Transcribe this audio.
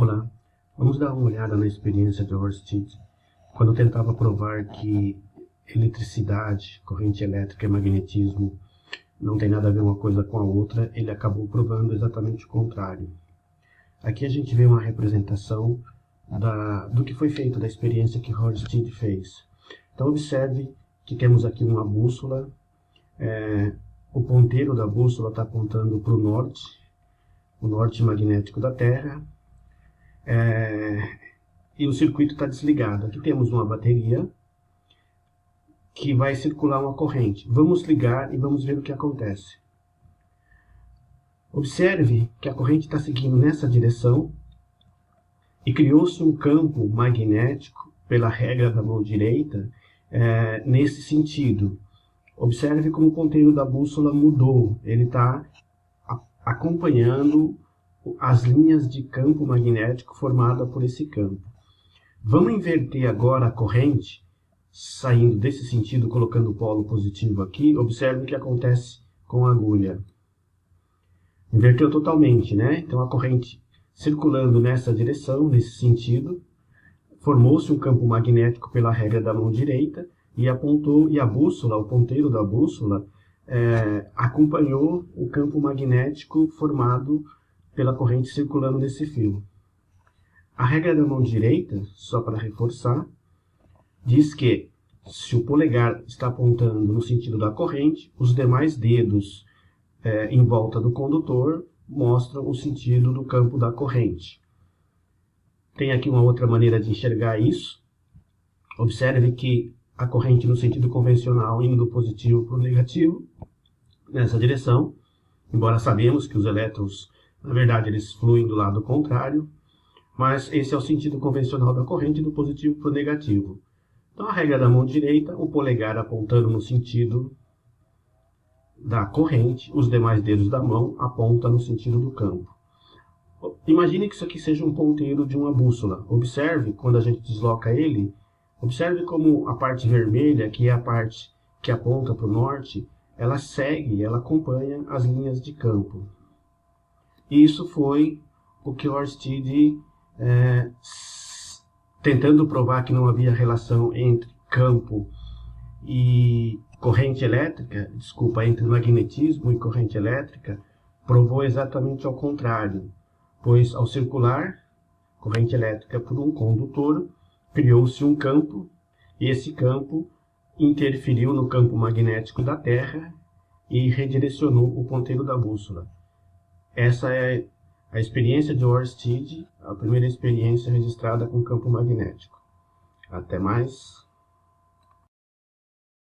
Olá, vamos dar uma olhada na experiência de Ørsted, quando tentava provar que eletricidade, corrente elétrica e magnetismo não tem nada a ver uma coisa com a outra. Ele acabou provando exatamente o contrário. Aqui a gente vê uma representação do que foi feito, da experiência que Ørsted fez. Então observe que temos aqui uma bússola, o ponteiro da bússola está apontando para o norte magnético da Terra, e o circuito está desligado. Aqui temos uma bateria que vai circular uma corrente. Vamos ligar e vamos ver o que acontece. Observe que a corrente está seguindo nessa direção e criou-se um campo magnético pela regra da mão direita nesse sentido. Observe como o ponteiro da bússola mudou. Ele está acompanhando as linhas de campo magnético formada por esse campo. Vamos inverter agora a corrente, saindo desse sentido, colocando o polo positivo aqui. Observe o que acontece com a agulha. Inverteu totalmente, né? Então a corrente circulando nessa direção, nesse sentido, formou-se um campo magnético pela regra da mão direita e apontou, e a bússola, o ponteiro da bússola, acompanhou o campo magnético formado pela corrente circulando nesse fio. A regra da mão direita, só para reforçar, diz que se o polegar está apontando no sentido da corrente, os demais dedos em volta do condutor mostram o sentido do campo da corrente. Tem aqui uma outra maneira de enxergar isso. Observe que a corrente no sentido convencional indo do positivo para o negativo, nessa direção, embora sabemos que os elétrons, na verdade, eles fluem do lado contrário, mas esse é o sentido convencional da corrente, do positivo para o negativo. Então, a regra da mão direita, o polegar apontando no sentido da corrente, os demais dedos da mão apontam no sentido do campo. Imagine que isso aqui seja um ponteiro de uma bússola. Observe, quando a gente desloca ele, observe como a parte vermelha, que é a parte que aponta para o norte, ela segue, ela acompanha as linhas de campo. E isso foi o que Ørsted, tentando provar que não havia relação entre campo e corrente elétrica, entre magnetismo e corrente elétrica, provou exatamente ao contrário, pois ao circular corrente elétrica por um condutor, criou-se um campo, e esse campo interferiu no campo magnético da Terra e redirecionou o ponteiro da bússola. Essa é a experiência de Ørsted, a primeira experiência registrada com campo magnético. Até mais.